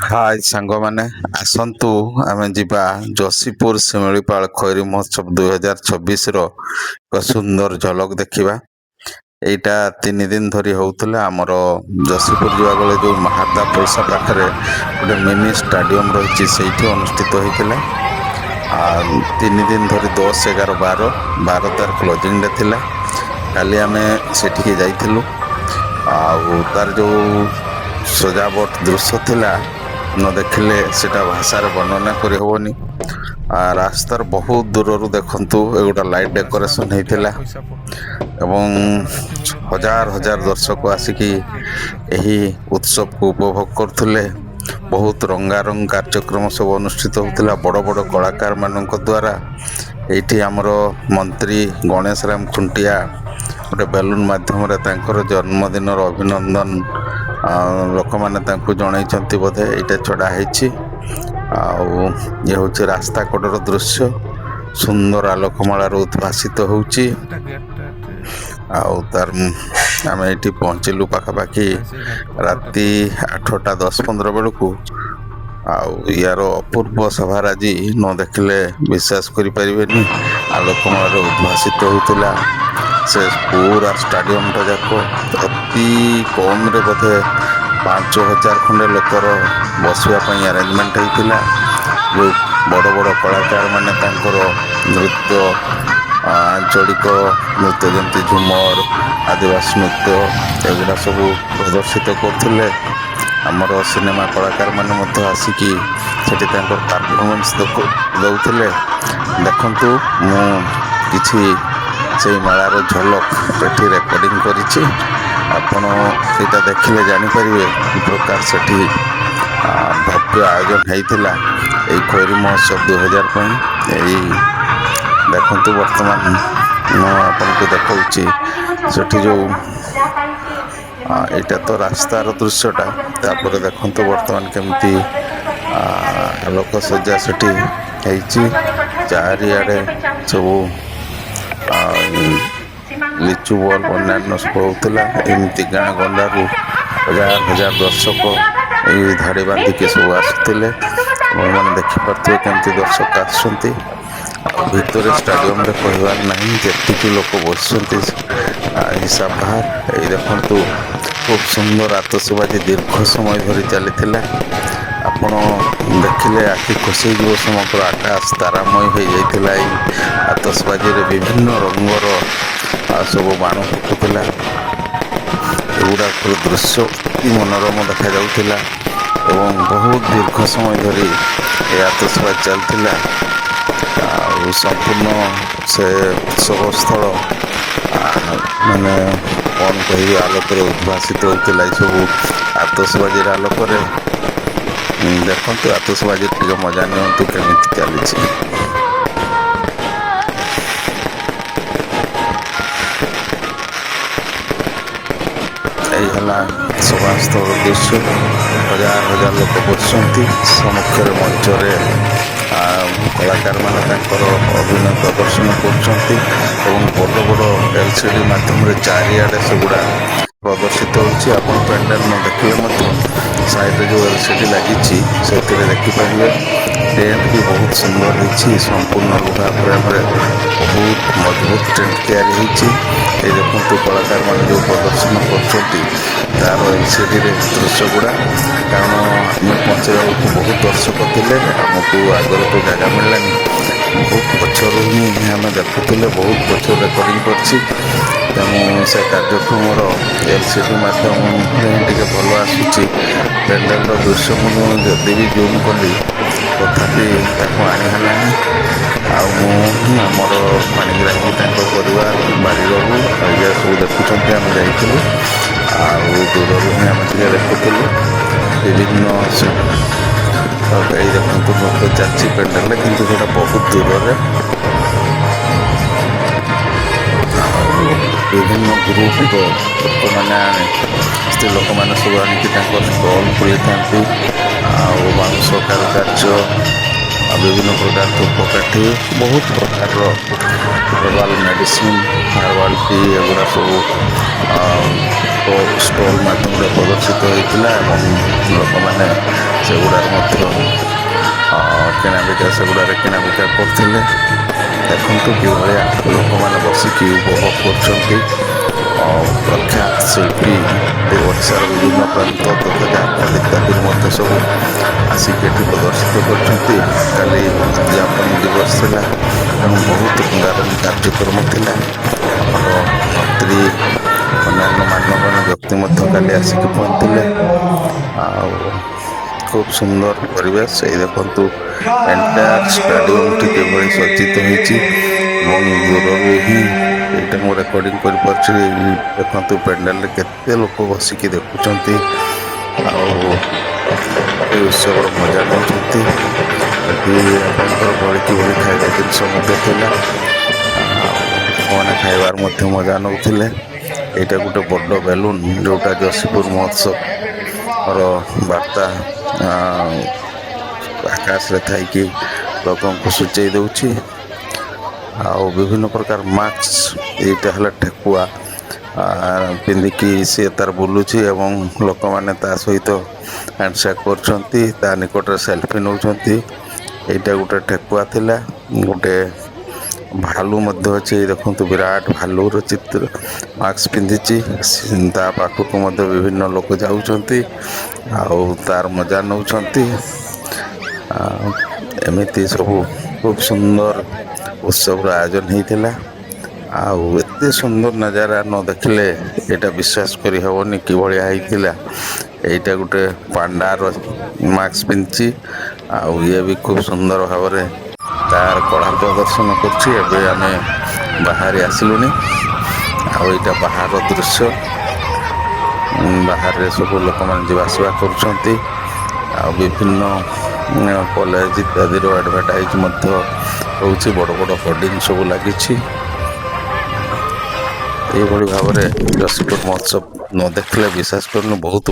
High ସାଙ୍ଗମାନେ ଆସନ୍ତୁ ଆମେ ଯିବା ଯଶୀପୁର ଶିମିଳିପାଳ ଖଇରୀ ମହୋତ୍ସବ 2026ର ଏକ ସୁନ୍ଦର ଝଲକ ଦେଖିବା। ଏଇଟା 3 ଦିନ ଧରି ହଉଥିଲା। ଆମର ଯଶୀପୁର ଯିବା ବେଳେ ଯୋଉ ମାହାଦା ପଇସା ପାଖରେ ଗୋଟେ ମିନି ଷ୍ଟାଡିୟମ ରହିଛି ସେଇଠି ଅନୁଷ୍ଠିତ ହେଇଥିଲା। 3 ଦିନ ଧରି 10, 11, 12 ତାର କ୍ଲୋଜିଂ ଡେ ଥିଲା। କାଲି ଆମେ ସେଠିକି ଯାଇଥିଲୁ। ଆଉ ତାର ଯୋଉ ସଜାବଟ ଦୃଶ୍ୟ ଥିଲା ନ ଦେଖିଲେ ସେଟା ଭାଷାରେ ବର୍ଣ୍ଣନା କରିହବନି। ରାସ୍ତାର ବହୁତ ଦୂରରୁ ଦେଖନ୍ତୁ ଏଗୋଟା ଲାଇଟ୍ ଡେକୋରେସନ ହେଇଥିଲା ଏବଂ ହଜାର ହଜାର ଦର୍ଶକ ଆସିକି ଏହି ଉତ୍ସବକୁ ଉପଭୋଗ କରୁଥିଲେ। ବହୁତ ରଙ୍ଗାରଙ୍ଗ କାର୍ଯ୍ୟକ୍ରମ ସବୁ ଅନୁଷ୍ଠିତ ହଉଥିଲା ବଡ ବଡ କଳାକାର ମାନଙ୍କ ଦ୍ଵାରା। ଏଇଠି ଆମର ମନ୍ତ୍ରୀ ଗଣେଶ ରାମ ଖୁଣ୍ଟିଆ ଗୋଟେ ବେଲୁନ ମାଧ୍ୟମରେ ତାଙ୍କର ଜନ୍ମଦିନର ଅଭିନନ୍ଦନ ଲୋକମାନେ ତାଙ୍କୁ ଜଣେଇଛନ୍ତି ବୋଧେ ଏଇଟା ଛଡା ହେଇଛି। ଆଉ ଇଏ ହଉଛି ରାସ୍ତା କଡର ଦୃଶ୍ୟ, ସୁନ୍ଦର ଆଲୋକମାଳାରୁ ଉଦ୍ଭାସିତ ହଉଛି। ଆଉ ତାର ଆମେ ଏଇଠି ପହଞ୍ଚିଲୁ ପାଖାପାଖି ରାତି 8ଟା 10-15 ବେଳକୁ। ଆଉ ୟାର ଅପୂର୍ବ ସଭାର ଆଜି ନ ଦେଖିଲେ ବିଶ୍ୱାସ କରିପାରିବେନି। ଆଲୋକମାଳାରେ ଉଦ୍ଭାସିତ ହଉଥିଲା ସେ ପୁରା ଷ୍ଟାଡିୟମ ଟା ଯାକ। ଅତି କମରେ ବୋଧେ 5,000 ଖଣ୍ଡେ ଲୋକର ବସିବା ପାଇଁ ଆରେଞ୍ଜମେଣ୍ଟ ହେଇଥିଲା। ଯୋଉ ବଡ ବଡ କଳାକାର ମାନେ ତାଙ୍କର ନୃତ୍ୟ, ଆଞ୍ଚଳିକ ନୃତ୍ୟ ଯେମିତି ଝୁମର, ଆଦିବାସୀ ନୃତ୍ୟ ଏଗୁଡା ସବୁ ପ୍ରଦର୍ଶିତ କରୁଥିଲେ। ଆମର ସିନେମା କଳାକାର ମାନେ ମଧ୍ୟ ଆସିକି ସେଠି ତାଙ୍କର ପରଫରମାନ୍ସ ଦଉଥିଲେ। ଦେଖନ୍ତୁ ମୁଁ କିଛି ସେଇ ମେଳାର ଝଲକ ଏଠି ରେକର୍ଡିଂ କରିଛି। ଆପଣ ଏଇଟା ଦେଖିଲେ ଜାଣିପାରିବେ କି ପ୍ରକାର ସେଠି ଭବ୍ୟ ଆୟୋଜନ ହେଇଥିଲା ଏଇ ଖଇରୀ ମହୋତ୍ସବ 2000 ପାଇଁ। ଏଇ ଦେଖନ୍ତୁ ବର୍ତ୍ତମାନ ମୁଁ ଆପଣଙ୍କୁ ଦେଖଉଛି ସେଠି ଯୋଉ ଏଇଟା ତ ରାସ୍ତାର ଦୃଶ୍ୟଟା। ତାପରେ ଦେଖନ୍ତୁ ବର୍ତ୍ତମାନ କେମିତି ଆଲୋକସଜ୍ଜା ସେଠି ହେଇଛି। ଚାରିଆଡେ ସବୁ ଲିଚୁ ବଲ୍ବ ଅନ୍ୟାନ୍ୟ ସବୁ ହଉଥିଲା। ଏମିତି ଗାଁ ଗଣ୍ଡାରୁ ହଜାର ହଜାର ଦର୍ଶକ ଏଇ ଧାଡି ବାନ୍ଧିକି ସବୁ ଆସୁଥିଲେ। ଆପଣମାନେ ଦେଖିପାରୁଥିବେ କେମିତି ଦର୍ଶକ ଆସୁଛନ୍ତି। ଆଉ ଭିତରେ ଷ୍ଟାଡିୟମ ରେ କହିବାର ନାହିଁ ଯେତିକି ଲୋକ ବସିଛନ୍ତି ହିସାବ ବାହାର। ଏଇ ଦେଖନ୍ତୁ ଖୁବ ସୁନ୍ଦର ଆତସବାଜି ଦୀର୍ଘ ସମୟ ଧରି ଚାଲିଥିଲା। ଆପଣ ଦେଖିଲେ ଆଖି ଖୁସି ହେଇଯିବ। ସମଗ୍ର ଆକାଶ ତାରାମୟ ହେଇଯାଇଥିଲା ଏଇ ଆତସବାଜିରେ। ବିଭିନ୍ନ ରଙ୍ଗର ସବୁ ବାଣ ଫୁଟୁଥିଲା। ଏଗୁଡାକର ଦୃଶ୍ୟ ଅତି ମନୋରମ ଦେଖା ଯାଉଥିଲା ଏବଂ ବହୁତ ଦୀର୍ଘ ସମୟ ଧରି ଏ ଆତସବାଜି ଚାଲିଥିଲା। ଆଉ ସମ୍ପୂର୍ଣ୍ଣ ସେ ଉତ୍ସବ ସ୍ଥଳ ମାନେ କଣ କହିବି ଆଲୋକରେ ଉଦ୍ଭାସିତ ହଉଥିଲା। ଏଇ ସବୁ ଆତସବାଜିର ଆଲୋକରେ ଦେଖନ୍ତୁ ଆତସବାଜି ଟିକେ ମଜା ନିଅନ୍ତୁ କେମିତି ଚାଲିଛି। ଏଇ ହେଲା ସଭାସ୍ଥଳର ଦୃଶ୍ୟ। ହଜାର ହଜାର ଲୋକ ବସିଛନ୍ତି। ସମ୍ମୁଖରେ ମଞ୍ଚରେ କଳାକାର ମାନେ ତାଙ୍କର ଅଭିନୟ ପ୍ରଦର୍ଶନ କରୁଛନ୍ତି ଏବଂ ବଡ ବଡ LCD ମାଧ୍ୟମରେ ଚାରିଆଡେ ସେଗୁଡା ପ୍ରଦର୍ଶିତ ହଉଛି। ଆପଣ ପେଣ୍ଡାଲ ନ ଦେଖିଲେ ମଧ୍ୟ ସାଇଡରେ ଯୋଉ LCD ଲାଗିଛି ସେଥିରେ ଦେଖିପାରିବେ। ଟେଣ୍ଟ ବି ବହୁତ ସୁନ୍ଦର ହେଇଛି। ସମ୍ପୂର୍ଣ୍ଣ ଲୁହା ଫ୍ରେମରେ ବହୁତ ମଜବୁତ ଟେଣ୍ଟ ତିଆରି ହେଇଛି। ଏଇ ଦେଖନ୍ତୁ କଳାକାର ମାନେ ଯୋଉ ପ୍ରଦର୍ଶନ କରୁଛନ୍ତି ତାର LCD ରେ ଦୃଶ୍ୟ ଗୁଡା। କାରଣ ଆମେ ପହଞ୍ଚିଲା ବେଳକୁ ବହୁତ ଦର୍ଶକ ଥିଲେ। ଆମକୁ ଆଗରେ ତ ଜାଗା ମିଳିଲାନି। ବହୁତ ପଛରୁ ହିଁ ଆମେ ଦେଖୁଥିଲେ। ବହୁତ ପଛରୁ ରେକର୍ଡିଂ କରିଛି। ତେଣୁ ସେ କାର୍ଯ୍ୟକ୍ରମର LCD ମାଧ୍ୟମରେ ଟିକେ ଭଲ ଆସୁଛି। ପେଣ୍ଡାଲର ଦୃଶ୍ୟ ମୁଁ ଯଦି ବି ଜୁମ କଲି ତଥାପି ତାକୁ ଆଣି ହେଲାନି। ଆଉ ମୁଁ ଆମର ପାଣିଗ୍ରାହୀ ତାଙ୍କ ପରିବାର ବାରି ରଘୁ ଏଇଆ ସବୁ ଦେଖୁଛନ୍ତି। ଆମେ ଯାଇଥିଲୁ ଆଉ ଦୂରରୁ ହିଁ ଆମେ ଟିକେ ଦେଖୁଥିଲୁ। ବିଭିନ୍ନ ଏଇ ଦେଖନ୍ତୁ ନୃତ୍ୟ ଚାଲିଛି ପେଣ୍ଡାଲରେ, କିନ୍ତୁ ସେଟା ବହୁତ ଦୂରରେ। ଆଉ ବିଭିନ୍ନ ଗ୍ରୁପର ଲୋକମାନେ ସ୍ତ୍ରୀ ଲୋକମାନେ ସବୁ ଆଣିକି ତାଙ୍କର ଷ୍ଟଲ ଖୋଲିଥାନ୍ତି। ଆଉ ବାଉଁଶ କାରୁକାର୍ଯ୍ୟ ଆଉ ବିଭିନ୍ନ ପ୍ରକାର ଧୂପକାଠି, ବହୁତ ପ୍ରକାରର ହର୍ବାଲ ମେଡିସିନ, ହର୍ବାଲ ଟି ଏଗୁଡା ସବୁ ଷ୍ଟଲ ମାଧ୍ୟମରେ ପ୍ରଦର୍ଶିତ ହେଇଥିଲା ଏବଂ ଲୋକମାନେ ସେଗୁଡ଼ାରେ ମଧ୍ୟ କିଣାବିକା ସେଗୁଡ଼ାରେ କିଣାବିକା କରୁଥିଲେ। ଦେଖନ୍ତୁ କିଭଳିଆ ଲୋକମାନେ ବସିକି ଉପଭୋଗ କରୁଛନ୍ତି। ପ୍ରଖ୍ୟାତ ଶିଳ୍ପୀ ଓଡ଼ିଶାର ବିଭିନ୍ନ ପ୍ରାନ୍ତ ତଥା ଝାରଖଣ୍ଡ ଇତ୍ୟାଦିରୁ ମଧ୍ୟ ସବୁ ଆସିକି ଏଠି ପ୍ରଦର୍ଶିତ କରିଛନ୍ତି। କାଲି ଉଦ୍ଯାପନୀ ଦିବସ ଥିଲା, ତେଣୁ ବହୁତ ରଙ୍ଗାରଙ୍ଗୀ କାର୍ଯ୍ୟକ୍ରମ ଥିଲା। ଆମର ମନ୍ତ୍ରୀ ଅନ୍ୟାନ୍ୟ ମାନ୍ୟଗଣ୍ୟ ବ୍ୟକ୍ତି ମଧ୍ୟ କାଲି ଆସିକି ପହଞ୍ଚିଥିଲେ। ଆଉ ଖୁବ୍ ସୁନ୍ଦର ପରିବେଶ। ଏଇ ଦେଖନ୍ତୁ ଏଣ୍ଟାୟାର ଷ୍ଟାଡିୟମଟି କିଭଳି ସଜ୍ଜିତ ହେଇଛି ଏବଂ ଦୂରରୁ ହିଁ ଏଇଟା ମୁଁ ରେକର୍ଡିଂ କରିପାରୁଛି। ଦେଖନ୍ତୁ ପେଣ୍ଡାଲରେ କେତେ ଲୋକ ବସିକି ଦେଖୁଛନ୍ତି ଆଉ ଏ ଉତ୍ସବର ମଜା ନେଉଛନ୍ତି। ଏଠି ଆପଣଙ୍କର ଭଳି କିଭଳି ଖାଇବା ଜିନିଷ ମଧ୍ୟ ଥିଲା ଆଉ ଲୋକମାନେ ଖାଇବାର ମଧ୍ୟ ମଜା ନେଉଥିଲେ। ଏଇଟା ଗୋଟେ ବଡ଼ ବେଲୁନ ଯୋଉଟା ଯଶୀପୁର ମହୋତ୍ସବର ବାର୍ତ୍ତା ଆକାଶରେ ଥାଇକି ଲୋକଙ୍କୁ ସୂଚେଇ ଦେଉଛି। ଆଉ ବିଭିନ୍ନ ପ୍ରକାର ମାସ୍କ, ଏଇଟା ହେଲା ଠେକୁଆ ପିନ୍ଧିକି ସିଏ ତାର ବୁଲୁଛି ଏବଂ ଲୋକମାନେ ତା ସହିତ ହ୍ୟାଣ୍ଡସେକ୍ କରୁଛନ୍ତି, ତା ନିକଟରେ ସେଲଫି ନେଉଛନ୍ତି। ଏଇଟା ଗୋଟେ ଠେକୁଆ ଥିଲା। ଗୋଟେ ଭାଲୁ ମଧ୍ୟ ଅଛି, ଦେଖନ୍ତୁ ବିରାଟ ଭାଲୁର ଚିତ୍ର ମାସ୍କ ପିନ୍ଧିଛି। ତା ପାଖକୁ ମଧ୍ୟ ବିଭିନ୍ନ ଲୋକ ଯାଉଛନ୍ତି ଆଉ ତାର ମଜା ନେଉଛନ୍ତି। ଏମିତି ସବୁ ଖୁବ୍ ସୁନ୍ଦର ଉତ୍ସବର ଆୟୋଜନ ହେଇଥିଲା। ଆଉ ଏତେ ସୁନ୍ଦର ନଜାରା ନ ଦେଖିଲେ ଏଇଟା ବିଶ୍ୱାସ କରିହେବନି କିଭଳିଆ ହେଇଥିଲା। ଏଇଟା ଗୋଟେ ପାଣ୍ଡାର ମାସ୍କ ପିନ୍ଧିଛି ଆଉ ଇଏ ବି ଖୁବ୍ ସୁନ୍ଦର ଭାବରେ ତାର କଳା ପ୍ରଦର୍ଶନ କରୁଛି। ଏବେ ଆମେ ବାହାରି ଆସିଲୁଣି ଆଉ ଏଇଟା ବାହାର ଦୃଶ୍ୟ। ବାହାରେ ସବୁ ଲୋକମାନେ ଯିବା ଆସିବା କରୁଛନ୍ତି ଆଉ ବିଭିନ୍ନ କଲେଜ ଇତ୍ୟାଦିର ଆଡଭର୍ଟାଇଜ ମଧ୍ୟ ହଉଛି। ବଡ଼ ବଡ଼ ହୋର୍ଡିଂ ସବୁ ଲାଗିଛି। ଏଇଭଳି ଭାବରେ ଯଶୀପୁର ମହୋତ୍ସବ ନ ଦେଖିଲେ ବିଶ୍ୱାସ କରୁନୁ ବହୁତ